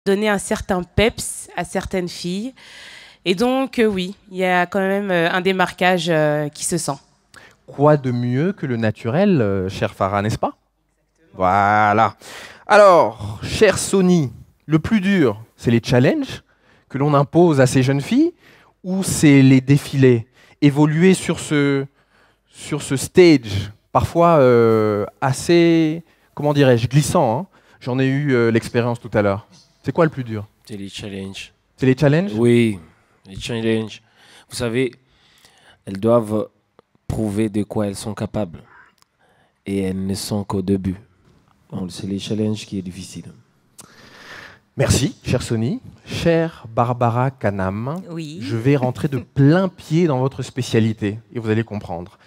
donner un certain peps à certaines filles. Et donc, oui, il y a quand même un démarquage qui se sent. Quoi de mieux que le naturel, cher Farah, n'est-ce pas? Voilà. Alors, cher Sony, le plus dur, c'est les challenges que l'on impose à ces jeunes filles ou c'est les défilés? Évoluer sur ce stage, parfois assez, comment dirais-je, glissant, hein. J'en ai eu l'expérience tout à l'heure. C'est quoi le plus dur? C'est les challenges. C'est les challenges? Oui, les challenges. Vous savez, elles doivent prouver de quoi elles sont capables. Et elles ne sont qu'au début. Donc c'est les challenges qui est difficile. Merci, cher Sony. Chère Barbara Kanam, Oui. je vais rentrer de plein pied dans votre spécialité et vous allez comprendre.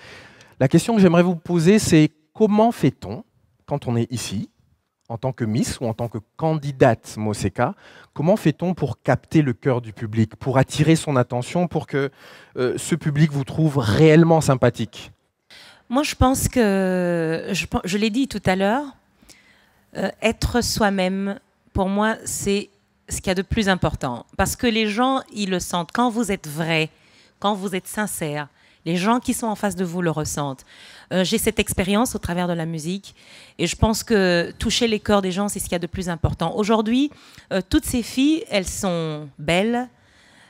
La question que j'aimerais vous poser, c'est comment fait-on quand on est ici, en tant que Miss ou en tant que candidate Moseka, comment fait-on pour capter le cœur du public, pour attirer son attention, pour que ce public vous trouve réellement sympathique? Moi, je pense que, je l'ai dit tout à l'heure, être soi-même, pour moi, c'est ce qu'il y a de plus important. Parce que les gens, ils le sentent. Quand vous êtes vrai, quand vous êtes sincère, les gens qui sont en face de vous le ressentent. J'ai cette expérience au travers de la musique et je pense que toucher les cœurs des gens, c'est ce qu'il y a de plus important. Aujourd'hui, toutes ces filles, elles sont belles,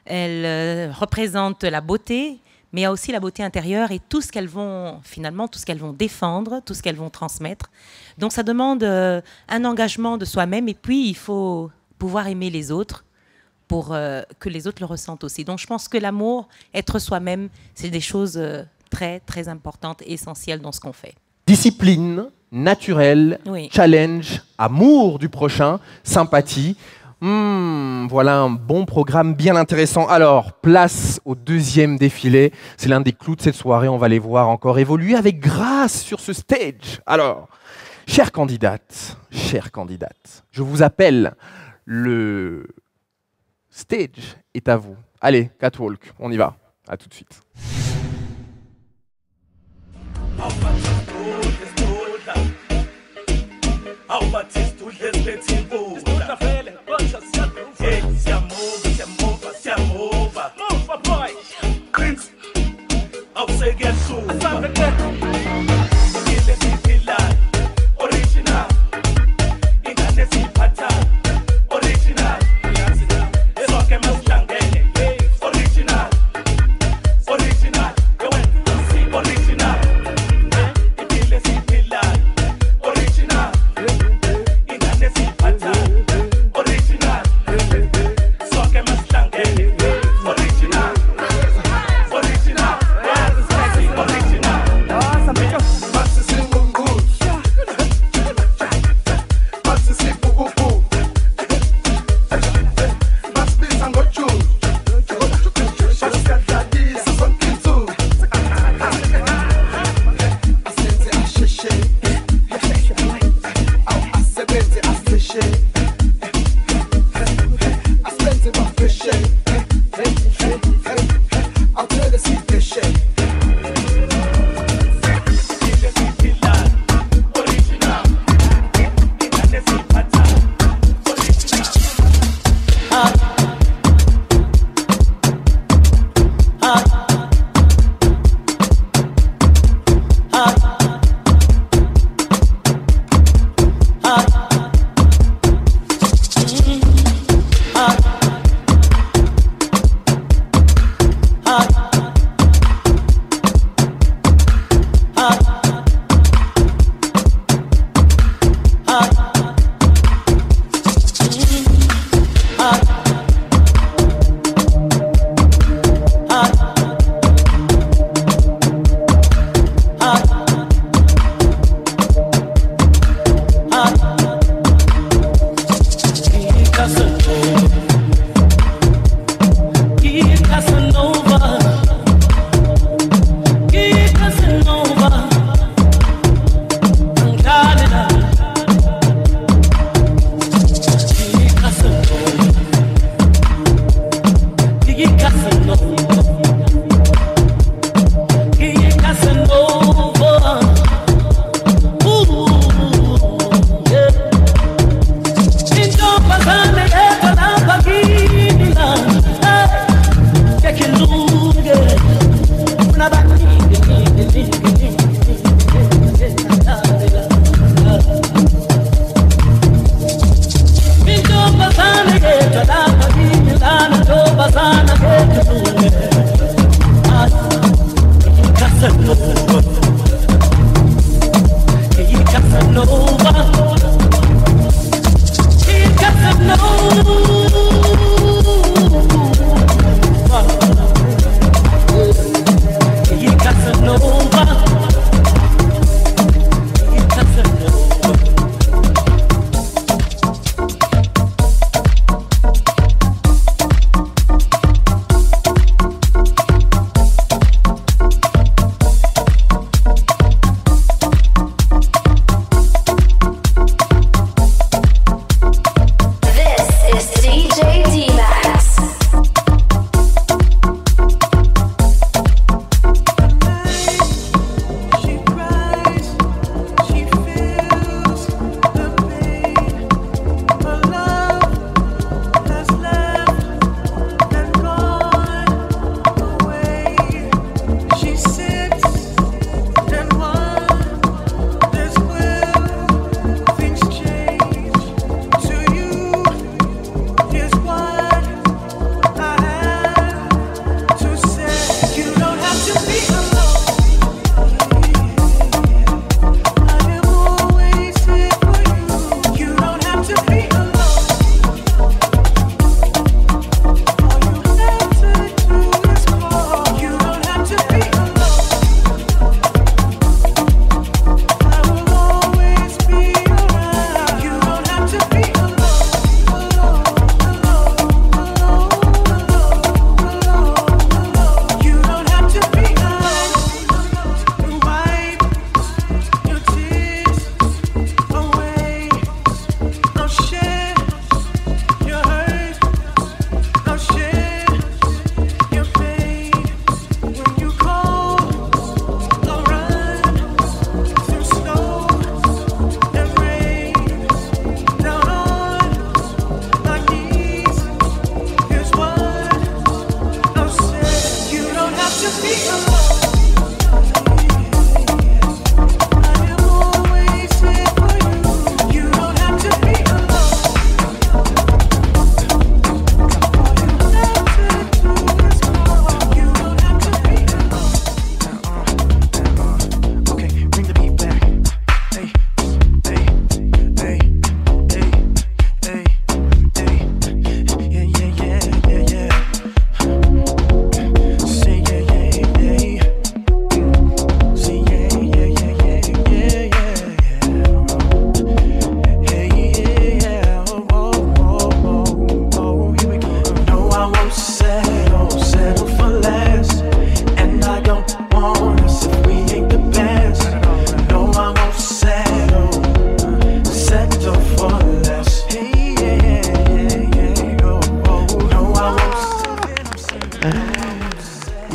elles représentent la beauté, mais il y a aussi la beauté intérieure et tout ce qu'elles vont, finalement, tout ce qu'elles vont défendre, tout ce qu'elles vont transmettre. Donc ça demande un engagement de soi-même et puis il faut pouvoir aimer les autres pour que les autres le ressentent aussi. Donc je pense que l'amour, être soi-même, c'est des choses très, très importantes et essentielles dans ce qu'on fait. Discipline, naturel, Oui. challenge, amour du prochain, sympathie. Voilà un bon programme bien intéressant. Alors, place au deuxième défilé. C'est l'un des clous de cette soirée. On va les voir encore évoluer avec grâce sur ce stage. Alors, chère candidate, je vous appelle. Le stage est à vous. Allez, catwalk, on y va. À tout de suite. Original,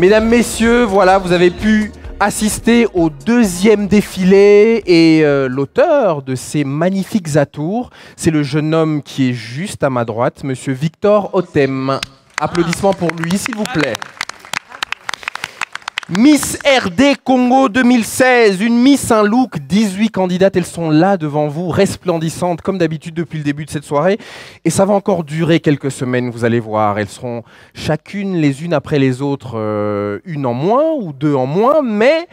Mesdames, messieurs, voilà, vous avez pu assister au deuxième défilé et l'auteur de ces magnifiques atours, c'est le jeune homme qui est juste à ma droite, monsieur Victor Otem. Applaudissements pour lui, s'il vous plaît. Miss RD Congo 2016, une Miss, un look, 18 candidates, elles sont là devant vous, resplendissantes comme d'habitude depuis le début de cette soirée. Et ça va encore durer quelques semaines, vous allez voir. Elles seront chacune les unes après les autres, une en moins ou deux en moins, mais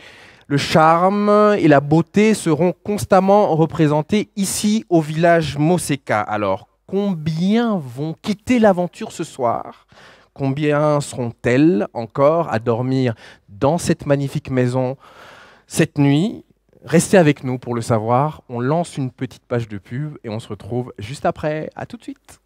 le charme et la beauté seront constamment représentés ici au village Moseka. Alors, combien vont quitter l'aventure ce soir ? Combien seront-elles encore à dormir dans cette magnifique maison cette nuit? Restez avec nous pour le savoir. On lance une petite page de pub et on se retrouve juste après. À tout de suite.